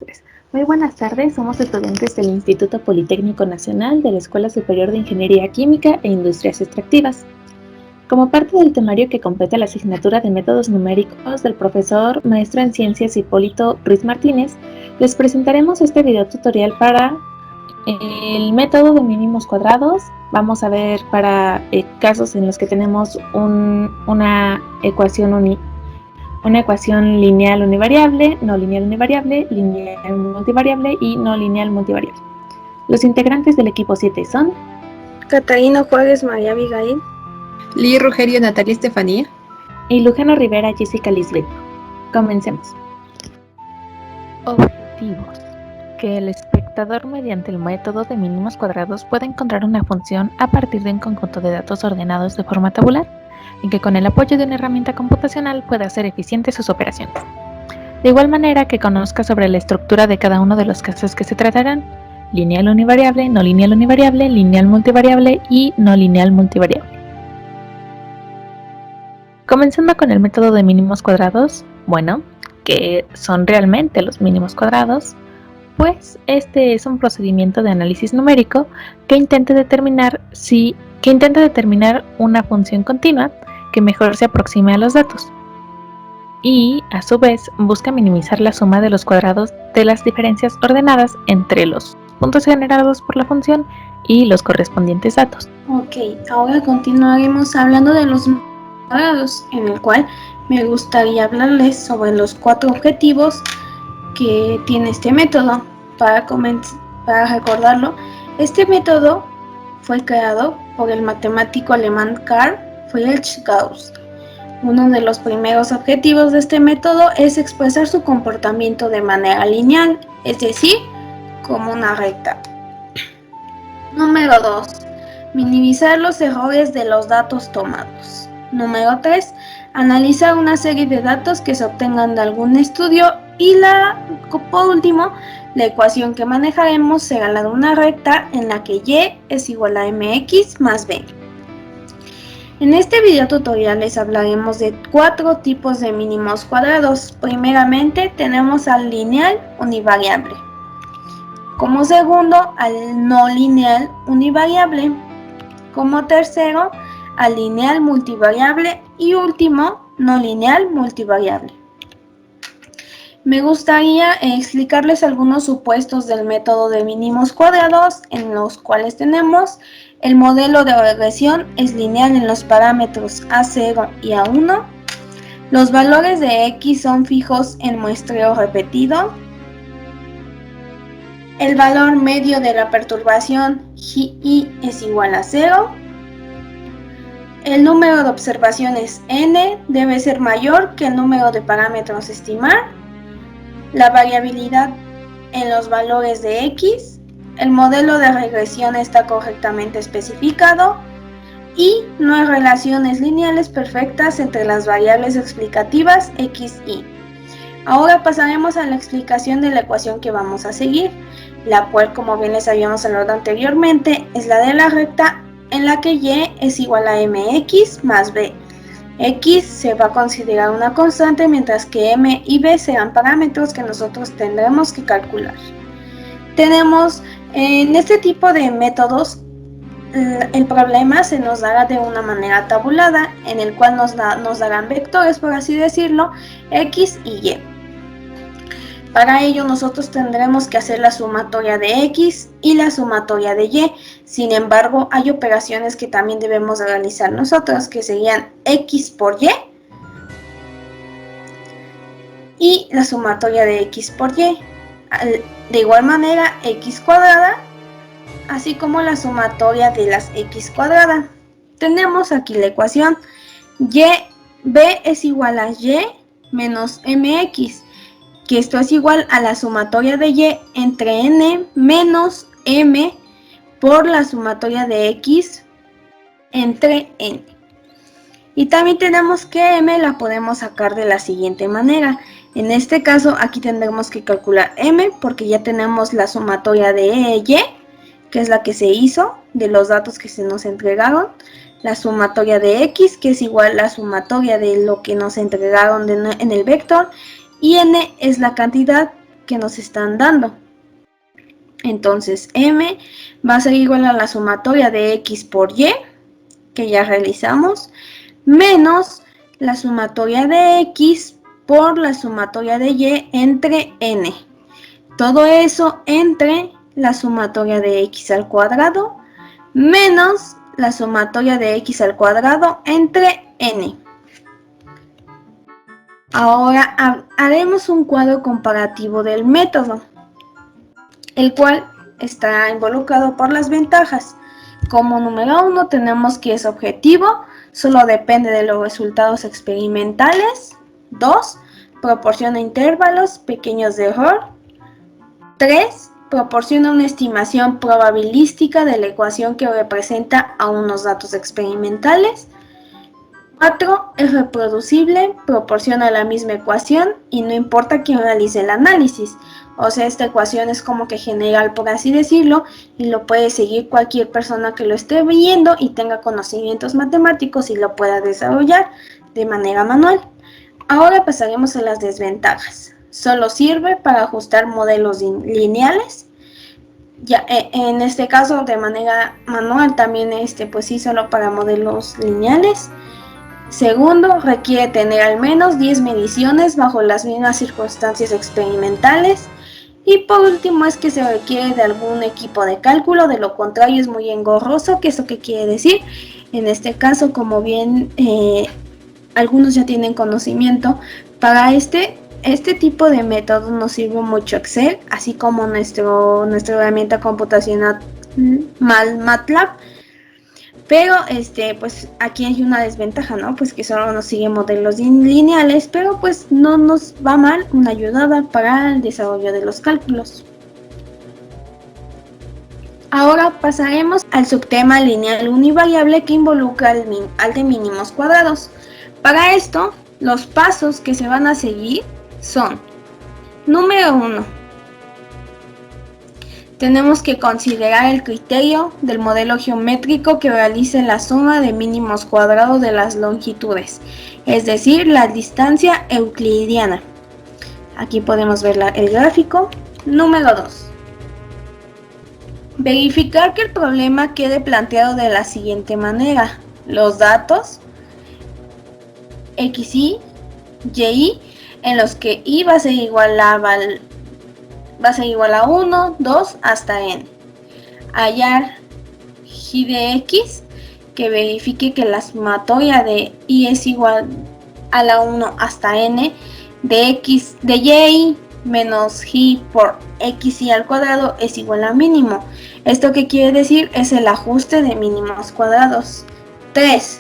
Alegres. Muy buenas tardes, somos estudiantes del Instituto Politécnico Nacional de la Escuela Superior de Ingeniería Química e Industrias Extractivas. Como parte del temario que completa la asignatura de métodos numéricos del profesor maestro en ciencias Hipólito Ruiz Martínez, les presentaremos este video tutorial para el método de mínimos cuadrados. Vamos a ver para casos en los que tenemos una ecuación lineal univariable, no lineal univariable, lineal multivariable y no lineal multivariable. Los integrantes del equipo 7 son Catarina Juárez, María Abigail, Lee Rogerio, Natalia Estefanía y Lujano Rivera, Jessica Lisbeth. Comencemos. Objetivos: que el espectador mediante el método de mínimos cuadrados pueda encontrar una función a partir de un conjunto de datos ordenados de forma tabular y que con el apoyo de una herramienta computacional pueda hacer eficientes sus operaciones. De igual manera que conozca sobre la estructura de cada uno de los casos que se tratarán: lineal univariable, no lineal univariable, lineal multivariable y no lineal multivariable. Comenzando con el método de mínimos cuadrados, bueno, ¿qué son realmente los mínimos cuadrados? Pues este es un procedimiento de análisis numérico que intenta determinar una función continua que mejor se aproxime a los datos y, a su vez, busca minimizar la suma de los cuadrados de las diferencias ordenadas entre los puntos generados por la función y los correspondientes datos. Ok, ahora continuaremos hablando de los cuadrados, en el cual me gustaría hablarles sobre los 4 objetivos que tiene este método. Para recordarlo, este método fue creado por el matemático alemán Carl Friedrich Gauss. Uno de los primeros objetivos de este método es expresar su comportamiento de manera lineal, es decir, como una recta. Número 2. Minimizar los errores de los datos tomados. Número 3. Analizar una serie de datos que se obtengan de algún estudio. Y por último, la ecuación que manejaremos será la de una recta en la que y es igual a mx más b. En este video tutorial les hablaremos de 4 tipos de mínimos cuadrados. Primeramente tenemos al lineal univariable. Como segundo, al no lineal univariable. Como tercero, al lineal multivariable. Y último, no lineal multivariable. Me gustaría explicarles algunos supuestos del método de mínimos cuadrados, en los cuales tenemos: el modelo de regresión es lineal en los parámetros A0 y A1. Los valores de X son fijos en muestreo repetido. El valor medio de la perturbación I es igual a 0. El número de observaciones n debe ser mayor que el número de parámetros a estimar. La variabilidad en los valores de X. El modelo de regresión está correctamente especificado. Y no hay relaciones lineales perfectas entre las variables explicativas X y. Ahora pasaremos a la explicación de la ecuación que vamos a seguir, la cual, como bien les habíamos hablado anteriormente, es la de la recta en la que y es igual a mx más b. X se va a considerar una constante, mientras que m y b serán parámetros que nosotros tendremos que calcular. Tenemos en este tipo de métodos, el problema se nos dará de una manera tabulada, en el cual nos darán vectores, por así decirlo, x y y. Para ello nosotros tendremos que hacer la sumatoria de x y la sumatoria de y. Sin embargo, hay operaciones que también debemos realizar nosotros, que serían x por y la sumatoria de x por y. De igual manera, x cuadrada, así como la sumatoria de las x cuadrada. Tenemos aquí la ecuación: b es igual a y menos mx, que esto es igual a la sumatoria de y entre n menos m por la sumatoria de x entre n. Y también tenemos que m la podemos sacar de la siguiente manera. En este caso, aquí tendremos que calcular m, porque ya tenemos la sumatoria de y, que es la que se hizo de los datos que se nos entregaron, la sumatoria de x, que es igual a la sumatoria de lo que nos entregaron en el vector, y n es la cantidad que nos están dando. Entonces m va a ser igual a la sumatoria de x por y, que ya realizamos, menos la sumatoria de x por la sumatoria de y entre n. Todo eso entre la sumatoria de x al cuadrado menos la sumatoria de x al cuadrado entre n. Ahora haremos un cuadro comparativo del método, el cual está involucrado por las ventajas. Como número 1 tenemos que es objetivo, solo depende de los resultados experimentales. 2. Proporciona intervalos pequeños de error. 3. Proporciona una estimación probabilística de la ecuación que representa a unos datos experimentales. 4. Es reproducible, proporciona la misma ecuación y no importa quién realice el análisis. O sea, esta ecuación es como que general, por así decirlo, y lo puede seguir cualquier persona que lo esté viendo y tenga conocimientos matemáticos y lo pueda desarrollar de manera manual. Ahora pasaremos a las desventajas. Solo sirve para ajustar modelos lineales. Ya, en este caso, de manera manual, también pues sí, solo para modelos lineales. Segundo, requiere tener al menos 10 mediciones bajo las mismas circunstancias experimentales. Y por último es que se requiere de algún equipo de cálculo, de lo contrario es muy engorroso. ¿Qué es lo que quiere decir? En este caso, como bien algunos ya tienen conocimiento, para este tipo de método nos sirve mucho Excel, así como nuestra herramienta computacional MATLAB. Pero pues aquí hay una desventaja, ¿no? Pues que solo nos sigue modelos lineales, pero pues no nos va mal una ayudada para el desarrollo de los cálculos. Ahora pasaremos al subtema lineal univariable que involucra al de mínimos cuadrados. Para esto, los pasos que se van a seguir son: número 1. Tenemos que considerar el criterio del modelo geométrico que realice la suma de mínimos cuadrados de las longitudes, es decir, la distancia euclidiana. Aquí podemos ver el gráfico. Número 2. Verificar que el problema quede planteado de la siguiente manera. Los datos xy, y, en los que y va a ser igual a 1, 2 hasta n. Hallar y de x, que verifique que la sumatoria de y es igual a la 1 hasta n de y menos y por xy al cuadrado es igual a mínimo. ¿Esto qué quiere decir? Es el ajuste de mínimos cuadrados. 3.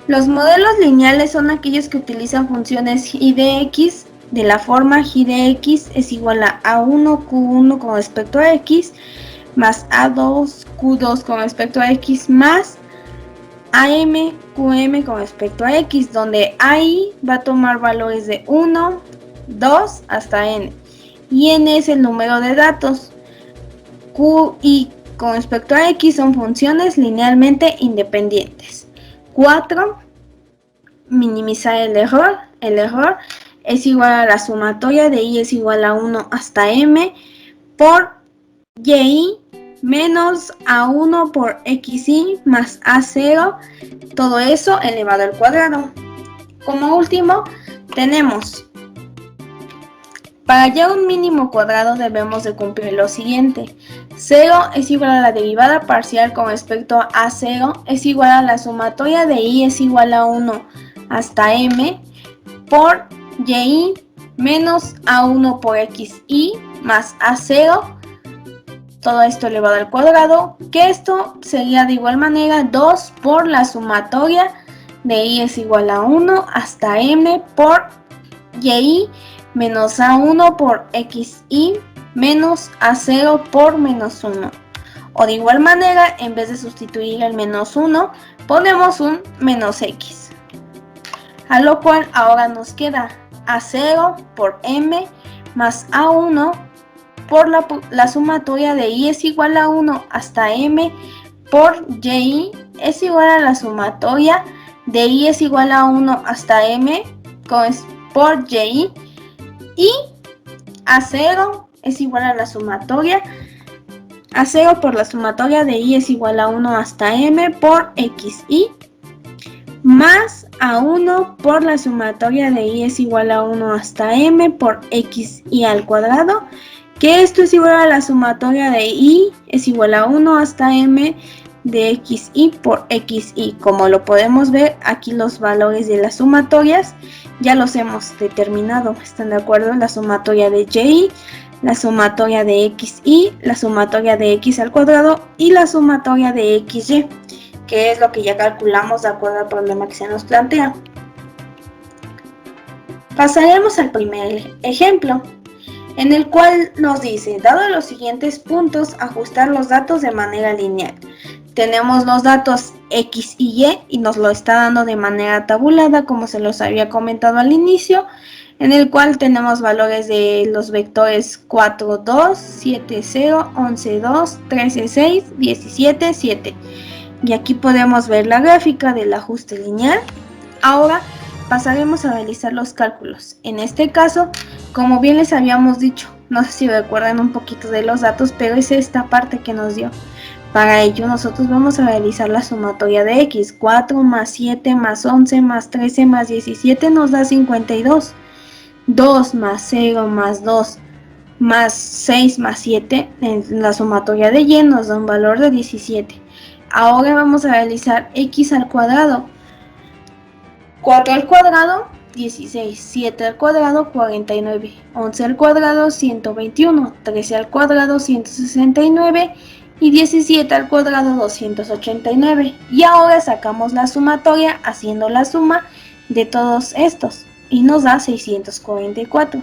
Los modelos lineales son aquellos que utilizan funciones y de x de la forma y de x es igual a a1 q1 con respecto a x más a2 q2 con respecto a x más am qm con respecto a x, donde ai va a tomar valores de 1, 2 hasta n y n es el número de datos. Q y con respecto a x son funciones linealmente independientes. 4. Minimizar el error. El error es igual a la sumatoria de y es igual a 1 hasta m por y menos a1 por xy más a0, todo eso elevado al cuadrado. Como último, tenemos: para hallar un mínimo cuadrado debemos de cumplir lo siguiente. 0 es igual a la derivada parcial con respecto a 0 es igual a la sumatoria de y es igual a 1 hasta m por y menos a1 por xy más a0, todo esto elevado al cuadrado, que esto sería de igual manera 2 por la sumatoria de y es igual a 1 hasta m por y menos a1 por xy menos a0 por menos 1. O de igual manera, en vez de sustituir el menos 1, ponemos un menos x. A lo cual ahora nos queda a0 por m más a1 por la sumatoria de y es igual a 1 hasta m por y es igual a la sumatoria de y es igual a 1 hasta m por y A0 es igual a la sumatoria. A0 por la sumatoria de I es igual a 1 hasta M por XI. Más A1 por la sumatoria de I es igual a 1 hasta M por XI al cuadrado. Que esto es igual a la sumatoria de I es igual a 1 hasta M de XI por XI. Como lo podemos ver, aquí los valores de las sumatorias ya los hemos determinado. ¿Están de acuerdo? La sumatoria de YI, la sumatoria de XI, la sumatoria de X al cuadrado y la sumatoria de XY, que es lo que ya calculamos de acuerdo al problema que se nos plantea. Pasaremos al primer ejemplo, en el cual nos dice, dado los siguientes puntos, ajustar los datos de manera lineal. Tenemos los datos X y Y nos lo está dando de manera tabulada, como se los había comentado al inicio, en el cual tenemos valores de los vectores 4, 2, 7, 0, 11, 2, 13, 6, 17, 7. Y aquí podemos ver la gráfica del ajuste lineal. Ahora pasaremos a realizar los cálculos. En este caso, como bien les habíamos dicho, no sé si recuerdan un poquito de los datos, pero es esta parte que nos dio. Para ello nosotros vamos a realizar la sumatoria de X. 4 más 7 más 11 más 13 más 17 nos da 52. 2 más 0 más 2 más 6 más 7, en la sumatoria de Y nos da un valor de 17. Ahora vamos a realizar X al cuadrado. 4 al cuadrado, 16, 7 al cuadrado, 49, 11 al cuadrado, 121, 13 al cuadrado, 169 y 17 al cuadrado, 289. Y ahora sacamos la sumatoria haciendo la suma de todos estos y nos da 644.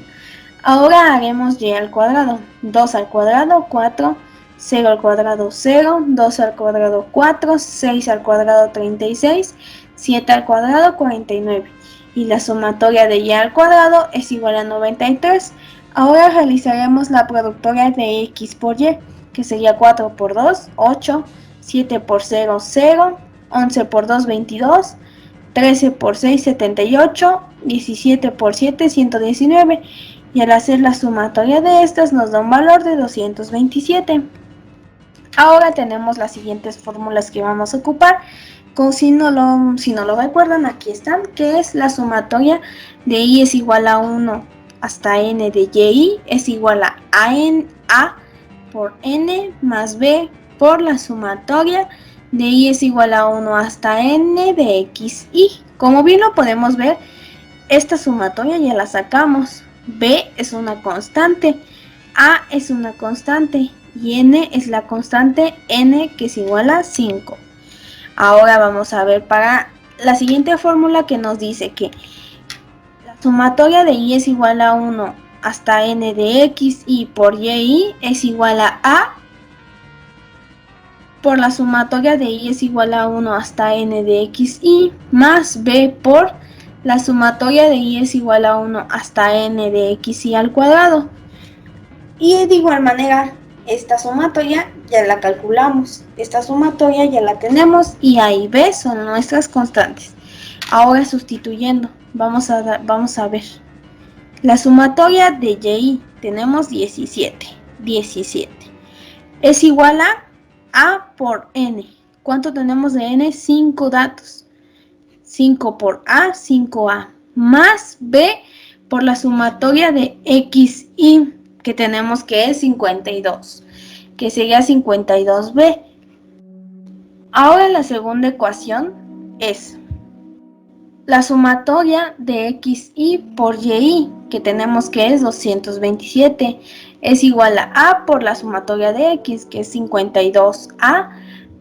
Ahora haremos Y al cuadrado. 2 al cuadrado, 4, 0 al cuadrado, 0, 2 al cuadrado, 4, 6 al cuadrado, 36, 7 al cuadrado, 49. Y la sumatoria de Y al cuadrado es igual a 93. Ahora realizaremos la productoria de X por Y, que sería 4 por 2, 8, 7 por 0, 0, 11 por 2, 22, 13 por 6, 78, 17 por 7, 119. Y al hacer la sumatoria de estas nos da un valor de 227. Ahora tenemos las siguientes fórmulas que vamos a ocupar. Si no lo recuerdan, aquí están, que es la sumatoria de I es igual a 1 hasta N de YI es igual a A por N más B por la sumatoria de I es igual a 1 hasta N de XI. Como bien lo podemos ver, esta sumatoria ya la sacamos. B es una constante, A es una constante y N es la constante N, que es igual a 5. Ahora vamos a ver para la siguiente fórmula que nos dice que la sumatoria de I es igual a 1 hasta N de X y por YI es igual a por la sumatoria de I es igual a 1 hasta N de XI más B por la sumatoria de I es igual a 1 hasta N de XI al cuadrado. Y de igual manera, esta sumatoria ya la calculamos. Esta sumatoria ya la tenemos y A y B son nuestras constantes. Ahora sustituyendo, vamos a ver. La sumatoria de YI tenemos 17. 17. Es igual a por N. ¿Cuánto tenemos de N? 5 datos. 5 por A, 5A, más B por la sumatoria de XI, que tenemos que es 52, que sería 52B. Ahora la segunda ecuación es la sumatoria de XI por YI, que tenemos que es 227, es igual a por la sumatoria de X, que es 52A,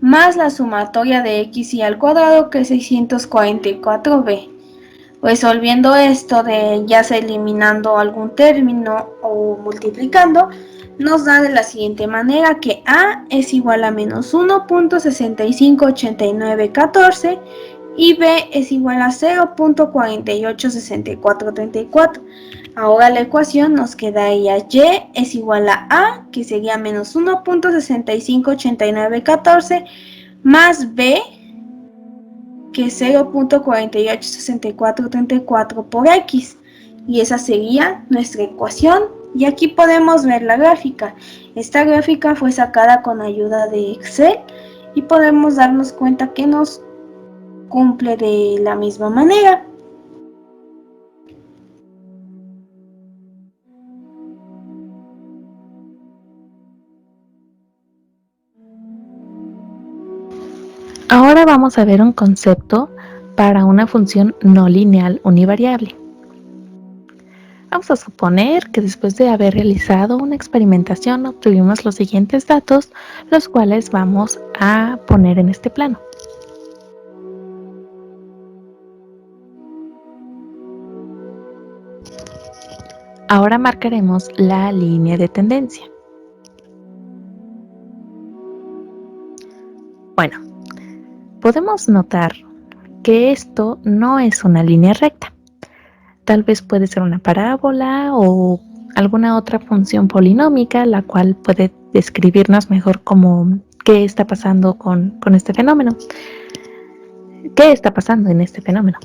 más la sumatoria de XI al cuadrado, que es 644b. Resolviendo esto, de ya sea eliminando algún término o multiplicando, nos da de la siguiente manera que A es igual a menos 1.658914 y B es igual a 0.486434. Ahora la ecuación nos quedaría Y es igual a, que sería menos 1.658914, más B, que es 0.486434 por X. Y esa sería nuestra ecuación Y aquí podemos ver la gráfica. Esta gráfica fue sacada con ayuda de Excel y podemos darnos cuenta que nos cumple de la misma manera. Ahora vamos a ver un concepto para una función no lineal univariable. Vamos a suponer que después de haber realizado una experimentación obtuvimos los siguientes datos, los cuales vamos a poner en este plano. Ahora marcaremos la línea de tendencia. Bueno, podemos notar que esto no es una línea recta. Tal vez puede ser una parábola o alguna otra función polinómica, la cual puede describirnos mejor qué está pasando con este fenómeno. ¿Qué está pasando en este fenómeno?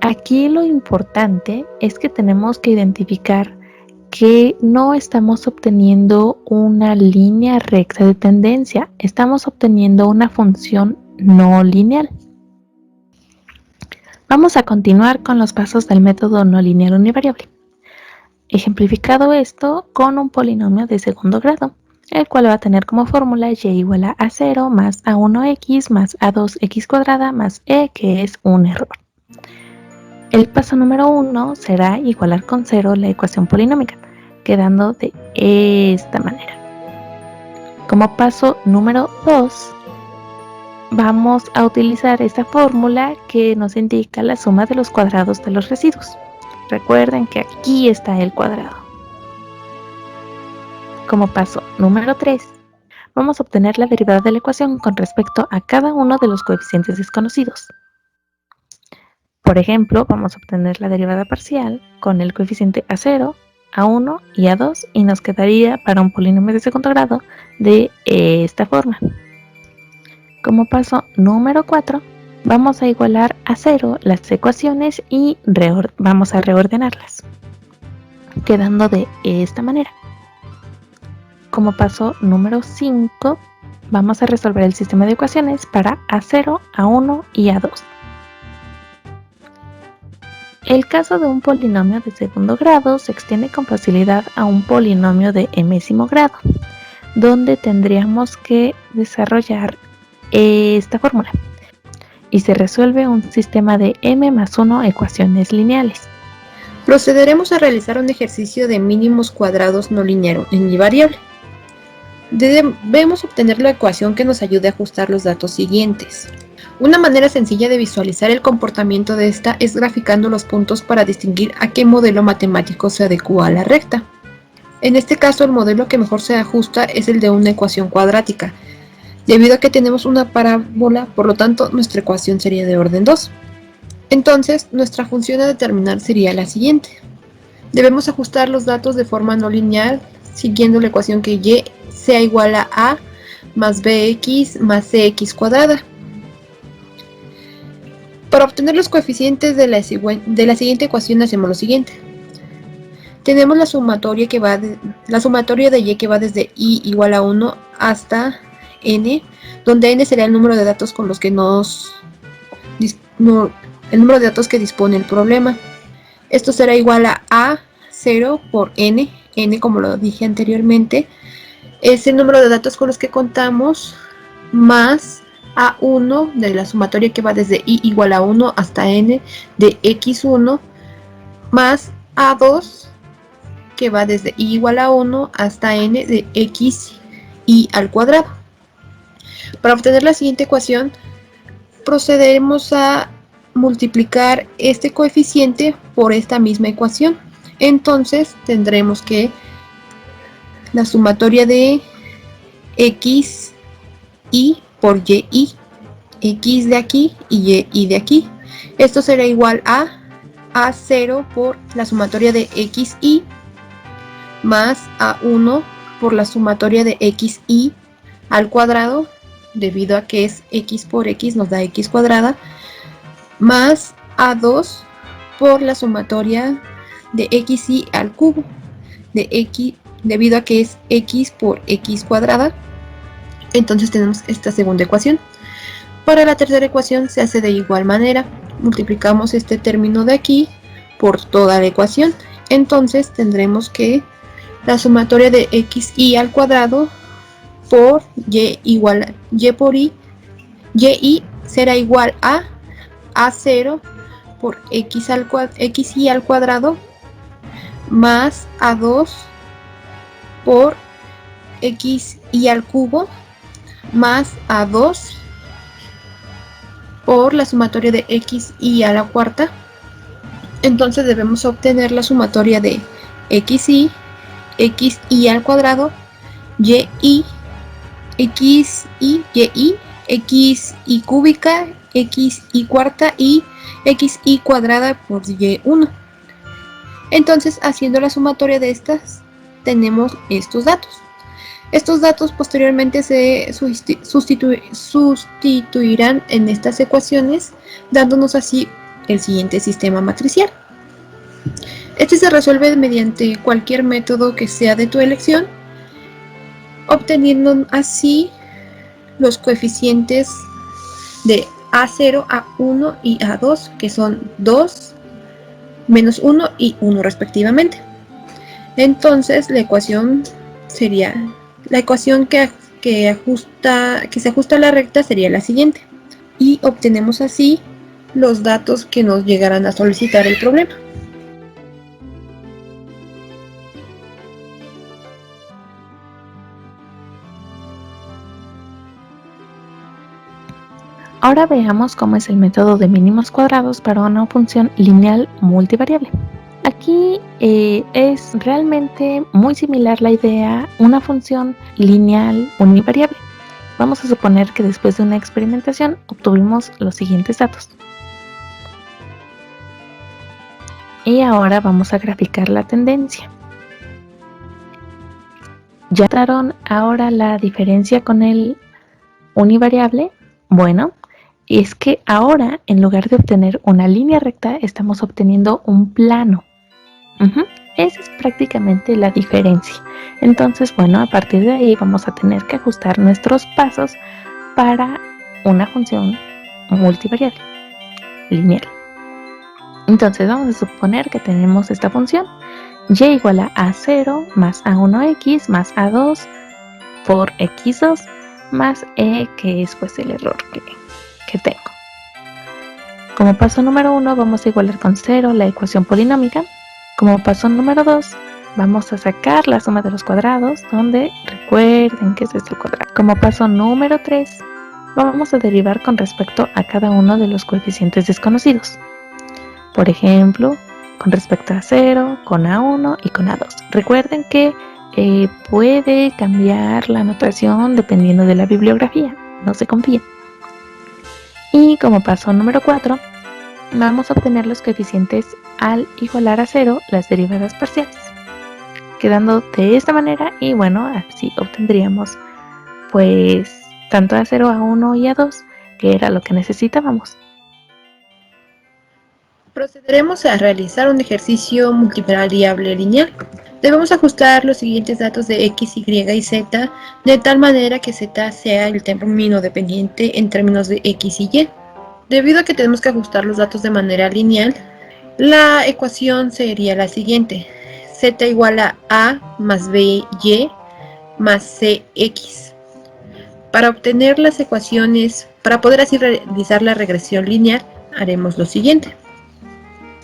Aquí lo importante es que tenemos que identificar que no estamos obteniendo una línea recta de tendencia, estamos obteniendo una función no lineal. Vamos a continuar con los pasos del método no lineal univariable. Ejemplificado esto con un polinomio de segundo grado, el cual va a tener como fórmula y igual a a0 más a1x más a2x cuadrada más e, que es un error. El paso número 1 será igualar con 0 la ecuación polinómica, quedando de esta manera. Como paso número 2, vamos a utilizar esta fórmula que nos indica la suma de los cuadrados de los residuos. Recuerden que aquí está el cuadrado. Como paso número 3, vamos a obtener la derivada de la ecuación con respecto a cada uno de los coeficientes desconocidos. Por ejemplo, vamos a obtener la derivada parcial con el coeficiente a0, a1 y a2 y nos quedaría para un polinomio de segundo grado de esta forma. Como paso número 4, vamos a igualar a 0 las ecuaciones y vamos a reordenarlas, quedando de esta manera. Como paso número 5, vamos a resolver el sistema de ecuaciones para a0, a1 y a2. El caso de un polinomio de segundo grado se extiende con facilidad a un polinomio de mésimo grado, donde tendríamos que desarrollar esta fórmula y se resuelve un sistema de m más 1 ecuaciones lineales. Procederemos a realizar un ejercicio de mínimos cuadrados no lineal univariable. Debemos obtener la ecuación que nos ayude a ajustar los datos siguientes. Una manera sencilla de visualizar el comportamiento de esta es graficando los puntos para distinguir a qué modelo matemático se adecua a la recta. En este caso, el modelo que mejor se ajusta es el de una ecuación cuadrática. Debido a que tenemos una parábola, por lo tanto, nuestra ecuación sería de orden 2. Entonces, nuestra función a determinar sería la siguiente. Debemos ajustar los datos de forma no lineal, siguiendo la ecuación que y sea igual a más bx más cx cuadrada. Para obtener los coeficientes de la siguiente ecuación hacemos lo siguiente. Tenemos la sumatoria de y que va desde i igual a 1 hasta n, donde n será el número de datos con los que el número de datos que dispone el problema. Esto será igual a 0 por n, n como lo dije anteriormente, es el número de datos con los que contamos, más a1 de la sumatoria que va desde i igual a 1 hasta n de x1, más a2 que va desde i igual a 1 hasta n de x i al cuadrado. Para obtener la siguiente ecuación, procederemos a multiplicar este coeficiente por esta misma ecuación. Entonces tendremos que la sumatoria de x i por y, x de aquí y y de aquí. Esto será igual a 0 por la sumatoria de xi más a1 por la sumatoria de xi al cuadrado, debido a que es x por x nos da x cuadrada, más a2 por la sumatoria de xy al cubo de x, debido a que es x por x cuadrada. Entonces tenemos esta segunda ecuación. Para la tercera ecuación se hace de igual manera. Multiplicamos este término de aquí por toda la ecuación. Entonces tendremos que la sumatoria de xy al cuadrado por y igual a y por y será igual a a0 por xy al cuadrado más a2 por xy al cubo más a2 por la sumatoria de xy a la cuarta. Entonces debemos obtener la sumatoria de xy al cuadrado, xy cúbica, xy cuarta y xy cuadrada por y1. Entonces, haciendo la sumatoria de estas, tenemos estos datos. Estos datos posteriormente se sustituirán en estas ecuaciones, dándonos así el siguiente sistema matricial. Este se resuelve mediante cualquier método que sea de tu elección, obteniendo así los coeficientes de A0, A1 y A2, que son 2, menos 1 y 1 respectivamente. Entonces la ecuación sería, la ecuación que se ajusta a la recta sería la siguiente. Y obtenemos así los datos que nos llegarán a solicitar el problema. Ahora veamos cómo es el método de mínimos cuadrados para una función lineal multivariable. Aquí es realmente muy similar la idea, una función lineal univariable. Vamos a suponer que después de una experimentación obtuvimos los siguientes datos. Y ahora vamos a graficar la tendencia. ¿Ya notaron ahora la diferencia con el univariable? Bueno, es que ahora en lugar de obtener una línea recta estamos obteniendo un plano. Esa es prácticamente la diferencia. Entonces, bueno, a partir de ahí vamos a tener que ajustar nuestros pasos para una función multivariable, lineal. Entonces vamos a suponer que tenemos esta función y igual a a0 más a1x más a2 por x2 más e, que es pues el error que tengo. Como paso número 1 vamos a igualar con 0 la ecuación polinómica. Como paso número 2 vamos a sacar la suma de los cuadrados, donde recuerden que es esto cuadrado. Como paso número 3 vamos a derivar con respecto a cada uno de los coeficientes desconocidos. Por ejemplo, con respecto a 0, con A1 y con A2. Recuerden que puede cambiar la notación dependiendo de la bibliografía, no se confíen. Y como paso número 4, vamos a obtener los coeficientes al igualar a 0 las derivadas parciales, quedando de esta manera y bueno, así obtendríamos pues tanto A0, A1 y A2, que era lo que necesitábamos. Procederemos a realizar un ejercicio multivariable lineal. Debemos ajustar los siguientes datos de x, y y z de tal manera que z sea el término dependiente en términos de x y y. Debido a que tenemos que ajustar los datos de manera lineal, la ecuación sería la siguiente: z igual a más by más cx. Para obtener las ecuaciones, para poder así realizar la regresión lineal, haremos lo siguiente.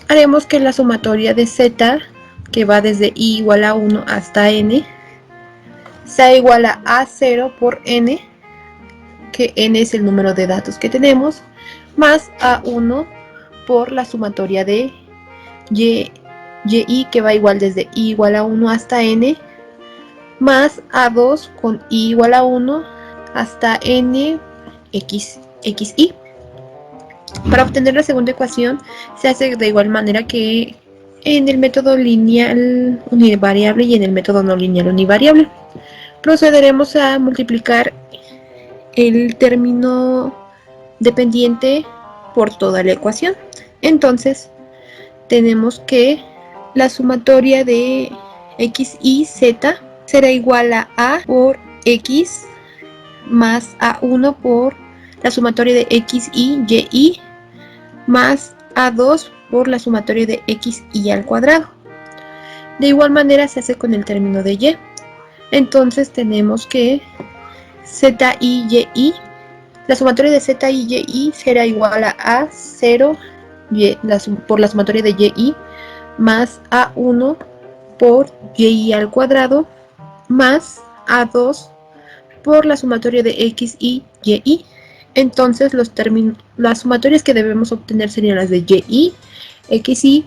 Haremos que la sumatoria de z, que va desde i igual a 1 hasta n, sea igual a a0 por n, que n es el número de datos que tenemos, más a1 por la sumatoria de y, que va igual desde i igual a 1 hasta n, más a2 con i igual a 1 hasta n xy. Para obtener la segunda ecuación se hace de igual manera que en el método lineal univariable y en el método no lineal univariable. Procederemos a multiplicar el término dependiente por toda la ecuación. Entonces tenemos que la sumatoria de x, y, z será igual a por x más a1 por la sumatoria de x, y más a2 por la sumatoria de x, y al cuadrado. De igual manera se hace con el término de y. Entonces tenemos que z, y, la sumatoria de z, y será igual a a0 por la sumatoria de y más a1 por y al cuadrado más a2 por la sumatoria de x, y. Entonces las sumatorias que debemos obtener serían las de y, xy, zi,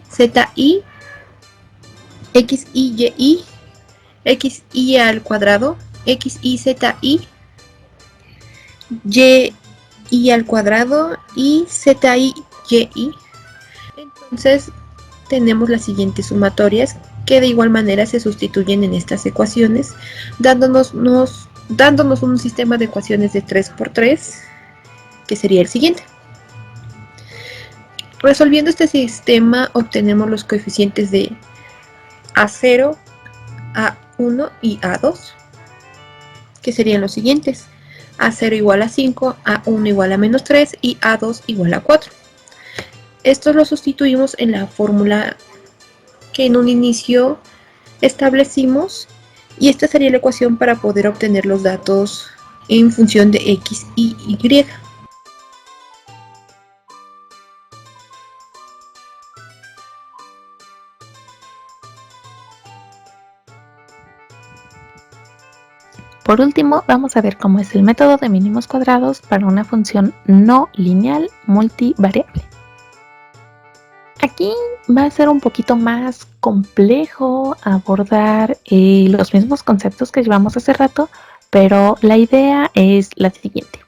xy, xy al cuadrado, xy, zi, y al cuadrado y zi, y. Entonces tenemos las siguientes sumatorias que de igual manera se sustituyen en estas ecuaciones, dándonos un sistema de ecuaciones de 3×3, que sería el siguiente. Resolviendo este sistema obtenemos los coeficientes de A0, A1 y A2, que serían los siguientes: A0 igual a 5, A1 igual a menos 3 y A2 igual a 4. Estos los sustituimos en la fórmula que en un inicio establecimos, y esta sería la ecuación para poder obtener los datos en función de x y y. Por último, vamos a ver cómo es el método de mínimos cuadrados para una función no lineal multivariable. Aquí va a ser un poquito más complejo abordar los mismos conceptos que llevamos hace rato, pero la idea es la siguiente.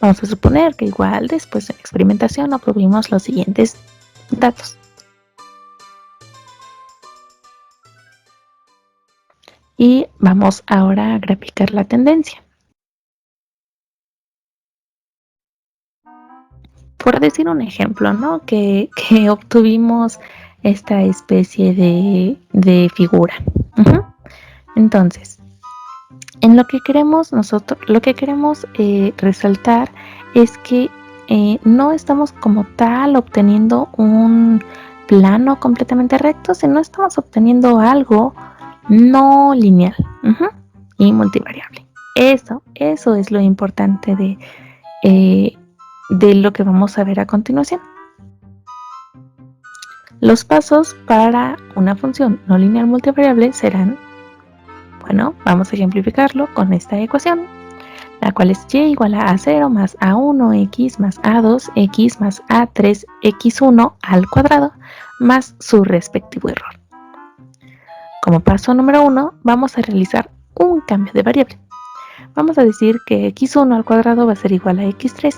Vamos a suponer que igual después de la experimentación obtuvimos los siguientes datos. Y vamos ahora a graficar la tendencia. Por decir un ejemplo, ¿no? Que obtuvimos esta especie de figura. Entonces, en lo que queremos resaltar es que no estamos como tal obteniendo un plano completamente recto, sino estamos obteniendo algo no lineal y multivariable. Eso es lo importante de lo que vamos a ver a continuación. Los pasos para una función no lineal multivariable serán, bueno, vamos a ejemplificarlo con esta ecuación, la cual es y igual a a0 más a1x más a2x más a3x1 al cuadrado más su respectivo error. Como paso número 1, vamos a realizar un cambio de variable. Vamos a decir que x1 al cuadrado va a ser igual a x3.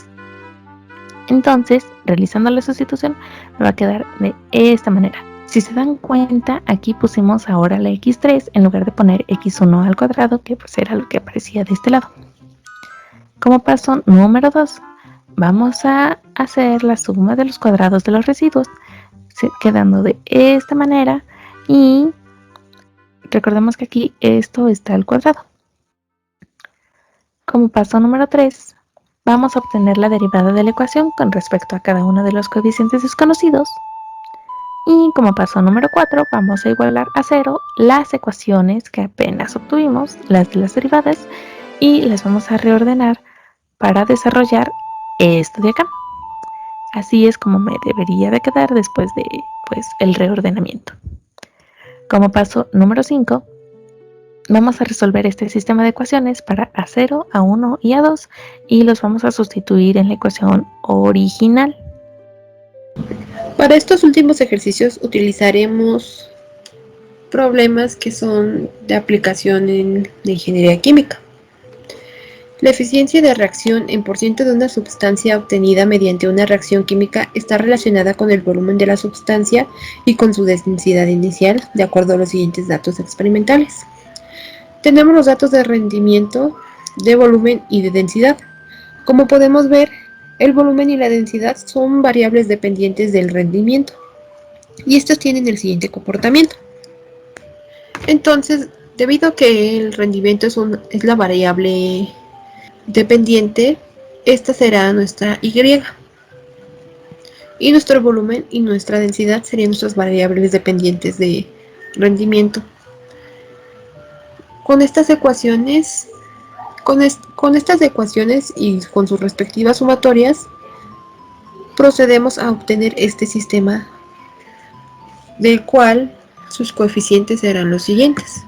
Entonces, realizando la sustitución, me va a quedar de esta manera. Si se dan cuenta, aquí pusimos ahora la x3 en lugar de poner x1 al cuadrado, que pues era lo que aparecía de este lado. Como paso número 2, vamos a hacer la suma de los cuadrados de los residuos, quedando de esta manera, y recordemos que aquí esto está al cuadrado. Como paso número 3, vamos a obtener la derivada de la ecuación con respecto a cada uno de los coeficientes desconocidos. Y como paso número 4, vamos a igualar a 0 las ecuaciones que apenas obtuvimos, las de las derivadas, y las vamos a reordenar para desarrollar esto de acá. Así es como me debería de quedar después de el reordenamiento. Como paso número 5, vamos a resolver este sistema de ecuaciones para A0, A1 y A2 y los vamos a sustituir en la ecuación original. Para estos últimos ejercicios utilizaremos problemas que son de aplicación de ingeniería química. La eficiencia de reacción en % de una sustancia obtenida mediante una reacción química está relacionada con el volumen de la sustancia y con su densidad inicial, de acuerdo a los siguientes datos experimentales. Tenemos los datos de rendimiento, de volumen y de densidad. Como podemos ver, el volumen y la densidad son variables dependientes del rendimiento. y estos tienen el siguiente comportamiento. Entonces, debido a que el rendimiento es la variable dependiente, esta será nuestra Y. Y nuestro volumen y nuestra densidad serían nuestras variables dependientes de rendimiento. Con estas ecuaciones, con estas ecuaciones y con sus respectivas sumatorias, procedemos a obtener este sistema, del cual sus coeficientes serán los siguientes.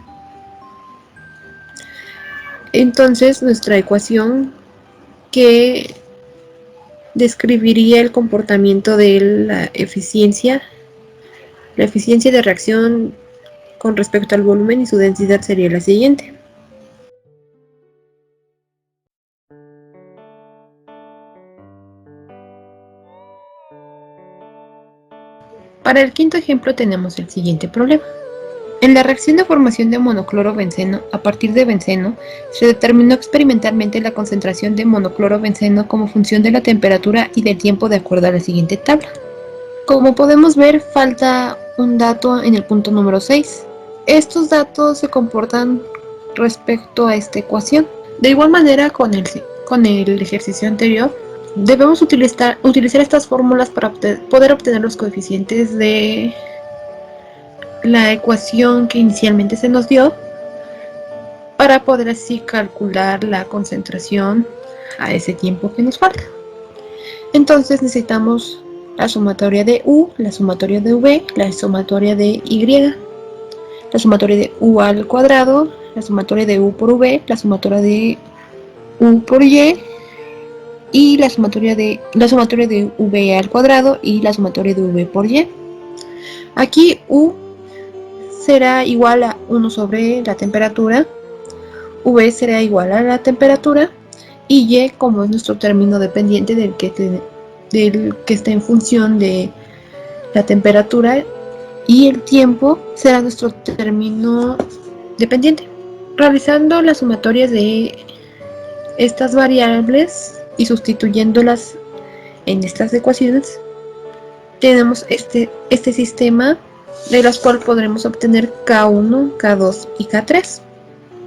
Entonces, nuestra ecuación que describiría el comportamiento de la eficiencia de reacción con respecto al volumen y su densidad sería la siguiente. Para el quinto ejemplo tenemos el siguiente problema. En la reacción de formación de monocloro-benceno a partir de benceno, se determinó experimentalmente la concentración de monocloro-benceno como función de la temperatura y del tiempo de acuerdo a la siguiente tabla. Como podemos ver, falta un dato en el punto número 6. Estos datos se comportan respecto a esta ecuación. De igual manera, con el ejercicio anterior, debemos utilizar estas fórmulas para poder obtener los coeficientes de la ecuación que inicialmente se nos dio, para poder así calcular la concentración a ese tiempo que nos falta. Entonces necesitamos la sumatoria de U, la sumatoria de V, la sumatoria de Y, la sumatoria de U al cuadrado, la sumatoria de U por V, la sumatoria de U por y la sumatoria de V al cuadrado y la sumatoria de V por Y. Aquí U será igual a 1 sobre la temperatura, V será igual a la temperatura y Y, como es nuestro término dependiente del que está en función de la temperatura y el tiempo, será nuestro término dependiente. Realizando las sumatorias de estas variables y sustituyéndolas en estas ecuaciones, tenemos este sistema, de los cuales podremos obtener K1, K2 y K3.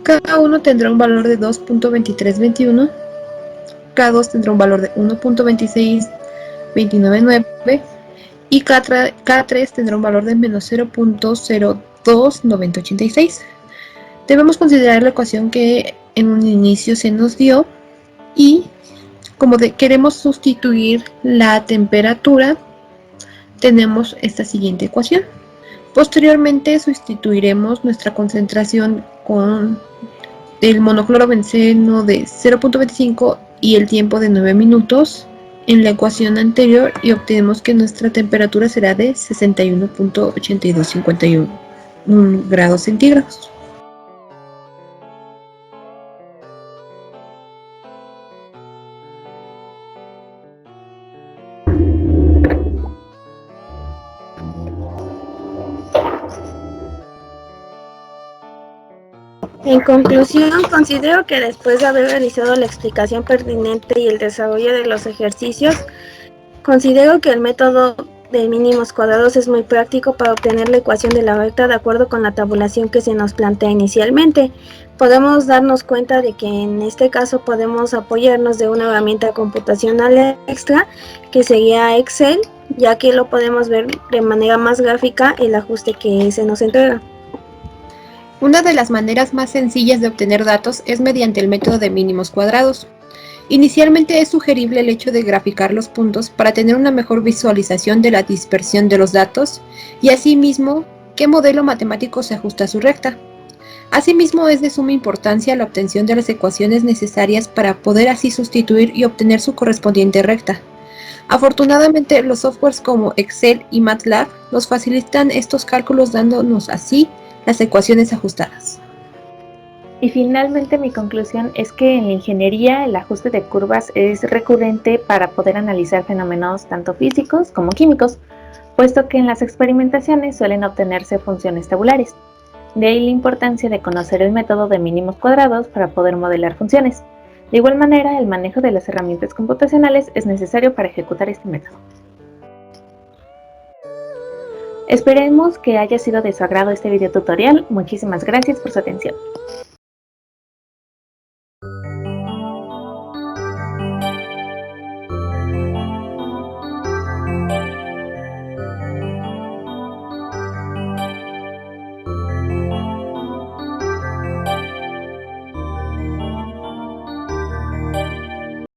K1 tendrá un valor de 2.2321, K2 tendrá un valor de 1.26299 y K3 tendrá un valor de menos 0.029086. Debemos considerar la ecuación que en un inicio se nos dio y como queremos sustituir la temperatura, tenemos esta siguiente ecuación. Posteriormente sustituiremos nuestra concentración con el monocloro-benceno de 0.25 y el tiempo de 9 minutos en la ecuación anterior y obtenemos que nuestra temperatura será de 61.8251 grados centígrados. En conclusión, considero que después de haber realizado la explicación pertinente y el desarrollo de los ejercicios, considero que el método de mínimos cuadrados es muy práctico para obtener la ecuación de la recta de acuerdo con la tabulación que se nos plantea inicialmente. Podemos darnos cuenta de que en este caso podemos apoyarnos de una herramienta computacional extra que sería Excel, ya que lo podemos ver de manera más gráfica el ajuste que se nos entrega. Una de las maneras más sencillas de obtener datos es mediante el método de mínimos cuadrados. Inicialmente es sugerible el hecho de graficar los puntos para tener una mejor visualización de la dispersión de los datos y asimismo qué modelo matemático se ajusta a su recta. Asimismo es de suma importancia la obtención de las ecuaciones necesarias para poder así sustituir y obtener su correspondiente recta. Afortunadamente los softwares como Excel y MATLAB nos facilitan estos cálculos dándonos así las ecuaciones ajustadas. Y finalmente mi conclusión es que en la ingeniería el ajuste de curvas es recurrente para poder analizar fenómenos tanto físicos como químicos, puesto que en las experimentaciones suelen obtenerse funciones tabulares. De ahí la importancia de conocer el método de mínimos cuadrados para poder modelar funciones. De igual manera, el manejo de las herramientas computacionales es necesario para ejecutar este método. Esperemos que haya sido de su agrado este video tutorial. Muchísimas gracias por su atención.